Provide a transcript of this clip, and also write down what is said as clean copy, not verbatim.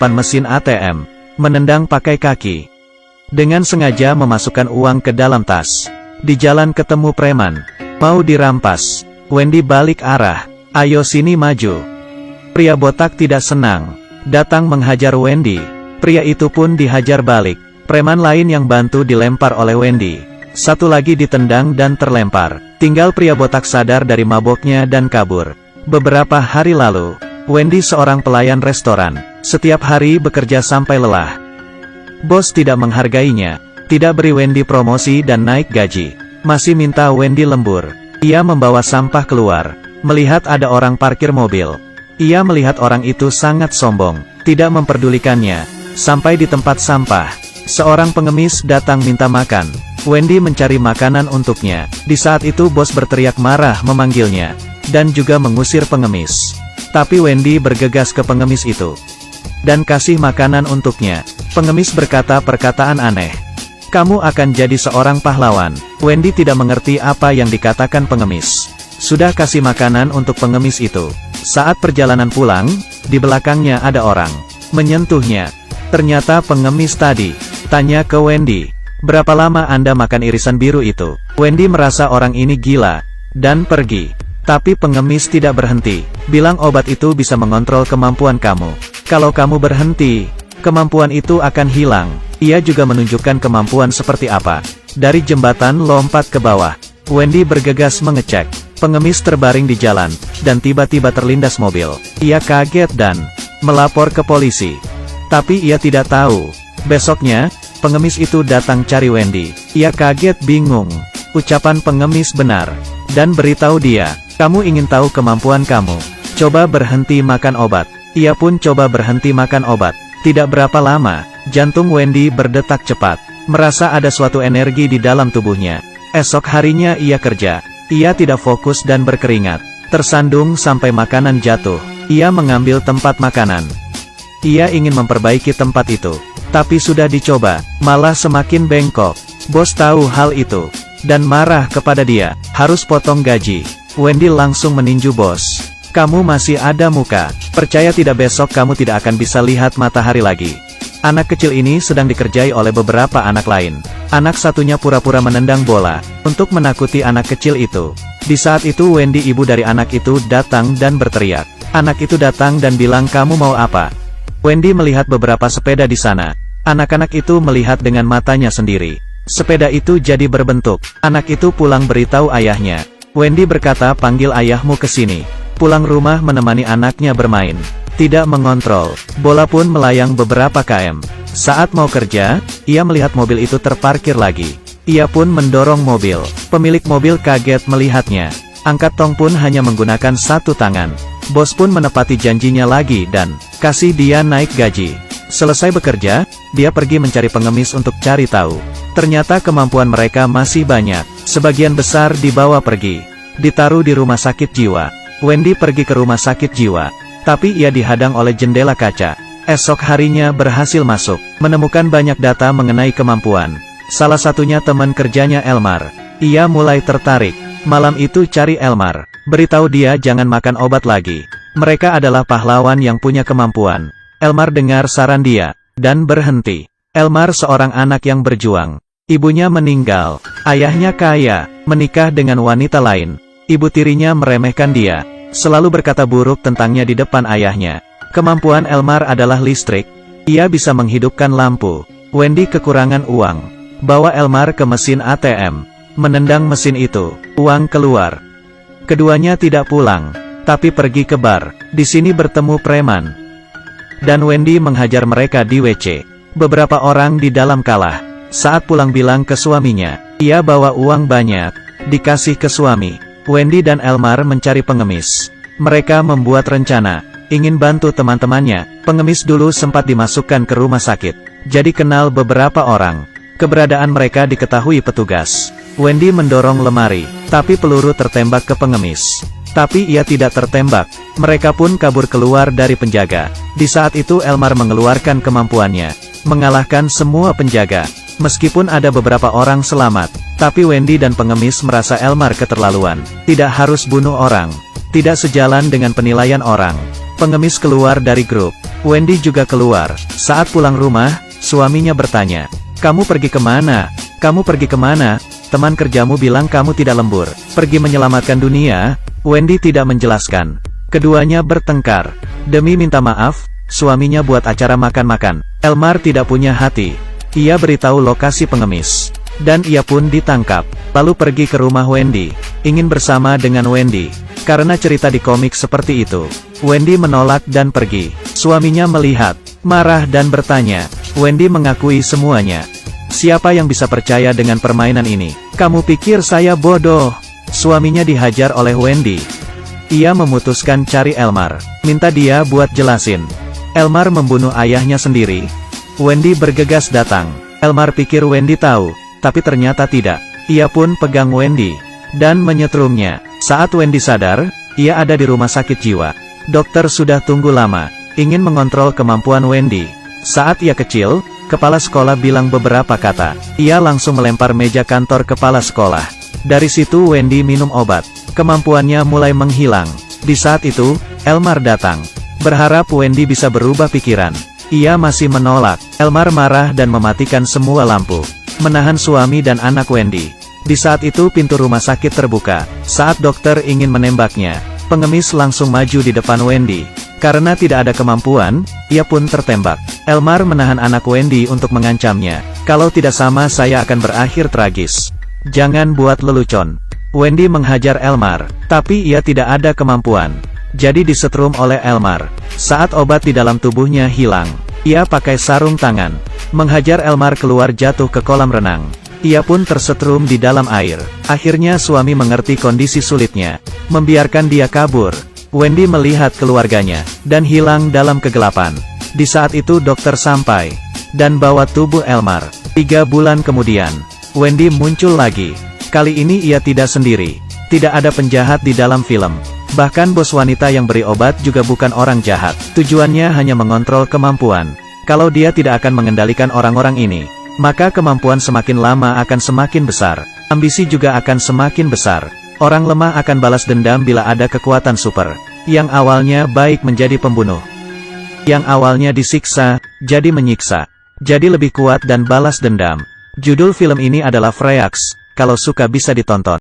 depan mesin ATM, menendang pakai kaki. Dengan sengaja memasukkan uang ke dalam tas. Di jalan ketemu preman. Mau dirampas. Wendy balik arah. Ayo sini maju. Pria botak tidak senang. Datang menghajar Wendy. Pria itu pun dihajar balik. Preman lain yang bantu dilempar oleh Wendy. Satu lagi ditendang dan terlempar. Tinggal pria botak sadar dari maboknya dan kabur. Beberapa hari lalu, Wendy seorang pelayan restoran. Setiap hari bekerja sampai lelah. Bos tidak menghargainya, tidak beri Wendy promosi dan naik gaji. Masih minta Wendy lembur. Ia membawa sampah keluar. Melihat ada orang parkir mobil. Ia melihat orang itu sangat sombong, tidak memperdulikannya. Sampai di tempat sampah, seorang pengemis datang minta makan. Wendy mencari makanan untuknya. Di saat itu bos berteriak marah memanggilnya, dan juga mengusir pengemis. Tapi Wendy bergegas ke pengemis itu, dan kasih makanan untuknya. Pengemis berkata perkataan aneh. Kamu akan jadi seorang pahlawan. Wendy tidak mengerti apa yang dikatakan pengemis. Sudah kasih makanan untuk pengemis itu. Saat perjalanan pulang, di belakangnya ada orang menyentuhnya. Ternyata pengemis tadi. Tanya ke Wendy, berapa lama Anda makan irisan biru itu? Wendy merasa orang ini gila, dan pergi. Tapi pengemis tidak berhenti. Bilang obat itu bisa mengontrol kemampuan kamu. Kalau kamu berhenti, kemampuan itu akan hilang. Ia juga menunjukkan kemampuan seperti apa. Dari jembatan lompat ke bawah. Wendy bergegas mengecek. Pengemis terbaring di jalan, dan tiba-tiba terlindas mobil. Ia kaget dan melapor ke polisi. Tapi ia tidak tahu. Besoknya, pengemis itu datang cari Wendy. Ia kaget bingung. Ucapan pengemis benar. Dan beritahu dia, kamu ingin tahu kemampuan kamu? Coba berhenti makan obat. Ia pun coba berhenti makan obat. Tidak berapa lama, jantung Wendy berdetak cepat. Merasa ada suatu energi di dalam tubuhnya. Esok harinya ia kerja. Ia tidak fokus dan berkeringat. Tersandung sampai makanan jatuh. Ia mengambil tempat makanan. Ia ingin memperbaiki tempat itu. Tapi sudah dicoba, malah semakin bengkok. Bos tahu hal itu, dan marah kepada dia. Harus potong gaji. Wendy langsung meninju bos. Kamu masih ada muka. Percaya tidak besok kamu tidak akan bisa lihat matahari lagi. Anak kecil ini sedang dikerjai oleh beberapa anak lain. Anak satunya pura-pura menendang bola, untuk menakuti anak kecil itu. Di saat itu Wendy ibu dari anak itu datang dan berteriak. Anak itu datang dan bilang kamu mau apa? Wendy melihat beberapa sepeda di sana. Anak-anak itu melihat dengan matanya sendiri. Sepeda itu jadi berbentuk. Anak itu pulang beritahu ayahnya. Wendy berkata panggil ayahmu ke sini. Pulang rumah menemani anaknya bermain. Tidak mengontrol. Bola pun melayang beberapa km. Saat mau kerja, ia melihat mobil itu terparkir lagi. Ia pun mendorong mobil. Pemilik mobil kaget melihatnya. Angkat tong pun hanya menggunakan satu tangan. Bos pun menepati janjinya lagi dan kasih dia naik gaji. Selesai bekerja, dia pergi mencari pengemis untuk cari tahu. Ternyata kemampuan mereka masih banyak. Sebagian besar dibawa pergi. Ditaruh di rumah sakit jiwa. Wendy pergi ke rumah sakit jiwa. Tapi ia dihadang oleh jendela kaca. Esok harinya berhasil masuk. Menemukan banyak data mengenai kemampuan. Salah satunya teman kerjanya Elmar. Ia mulai tertarik. Malam itu cari Elmar. Beritahu dia jangan makan obat lagi. Mereka adalah pahlawan yang punya kemampuan. Elmar dengar saran dia, dan berhenti. Elmar seorang anak yang berjuang. Ibunya meninggal. Ayahnya kaya, menikah dengan wanita lain. Ibu tirinya meremehkan dia. Selalu berkata buruk tentangnya di depan ayahnya. Kemampuan Elmar adalah listrik. Ia bisa menghidupkan lampu. Wendy kekurangan uang. Bawa Elmar ke mesin ATM. Menendang mesin itu. Uang keluar. Keduanya tidak pulang, tapi pergi ke bar. Di sini bertemu preman. Dan Wendy menghajar mereka di WC. Beberapa orang di dalam kalah. Saat pulang bilang ke suaminya. Ia bawa uang banyak. Dikasih ke suami. Wendy dan Elmar mencari pengemis. Mereka membuat rencana, ingin bantu teman-temannya. Pengemis dulu sempat dimasukkan ke rumah sakit. Jadi kenal beberapa orang. Keberadaan mereka diketahui petugas. Wendy mendorong lemari, tapi peluru tertembak ke pengemis. Tapi ia tidak tertembak. Mereka pun kabur keluar dari penjaga. Di saat itu Elmar mengeluarkan kemampuannya. Mengalahkan semua penjaga. Meskipun ada beberapa orang selamat, tapi Wendy dan pengemis merasa Elmar keterlaluan. Tidak harus bunuh orang. Tidak sejalan dengan penilaian orang. Pengemis keluar dari grup. Wendy juga keluar. Saat pulang rumah, suaminya bertanya, "Kamu pergi kemana? Kamu pergi kemana? Teman kerjamu bilang kamu tidak lembur. Pergi menyelamatkan dunia?" Wendy tidak menjelaskan. Keduanya bertengkar. Demi minta maaf, suaminya buat acara makan-makan. Elmar tidak punya hati. Ia beritahu lokasi pengemis. Dan ia pun ditangkap. Lalu pergi ke rumah Wendy. Ingin bersama dengan Wendy. Karena cerita di komik seperti itu. Wendy menolak dan pergi. Suaminya melihat, marah dan bertanya. Wendy mengakui semuanya. "Siapa yang bisa percaya dengan permainan ini? Kamu pikir saya bodoh?" Suaminya dihajar oleh Wendy. Ia memutuskan cari Elmar. Minta dia buat jelasin. Elmar membunuh ayahnya sendiri. Wendy bergegas datang. Elmar pikir Wendy tahu, tapi ternyata tidak. Ia pun pegang Wendy dan menyetrumnya. Saat Wendy sadar, ia ada di rumah sakit jiwa. Dokter sudah tunggu lama, ingin mengontrol kemampuan Wendy. Saat ia kecil, kepala sekolah bilang beberapa kata. Ia langsung melempar meja kantor kepala sekolah. Dari situ Wendy minum obat. Kemampuannya mulai menghilang. Di saat itu, Elmar datang. Berharap Wendy bisa berubah pikiran. Ia masih menolak. Elmar marah dan mematikan semua lampu. Menahan suami dan anak Wendy. Di saat itu pintu rumah sakit terbuka. Saat dokter ingin menembaknya, pengemis langsung maju di depan Wendy. Karena tidak ada kemampuan, ia pun tertembak. Elmar menahan anak Wendy untuk mengancamnya. "Kalau tidak sama saya akan berakhir tragis. Jangan buat lelucon." Wendy menghajar Elmar, tapi ia tidak ada kemampuan. Jadi disetrum oleh Elmar. Saat obat di dalam tubuhnya hilang, ia pakai sarung tangan. Menghajar Elmar keluar jatuh ke kolam renang. Ia pun tersetrum di dalam air. Akhirnya suami mengerti kondisi sulitnya. Membiarkan dia kabur. Wendy melihat keluarganya, dan hilang dalam kegelapan. Di saat itu dokter sampai, dan bawa tubuh Elmar. 3 bulan kemudian, Wendy muncul lagi. Kali ini ia tidak sendiri. Tidak ada penjahat di dalam film. Bahkan bos wanita yang beri obat juga bukan orang jahat. Tujuannya hanya mengontrol kemampuan. Kalau dia tidak akan mengendalikan orang-orang ini, maka kemampuan semakin lama akan semakin besar. Ambisi juga akan semakin besar. Orang lemah akan balas dendam bila ada kekuatan super. Yang awalnya baik menjadi pembunuh. Yang awalnya disiksa, jadi menyiksa. Jadi lebih kuat dan balas dendam. Judul film ini adalah Freaks. Kalau suka bisa ditonton.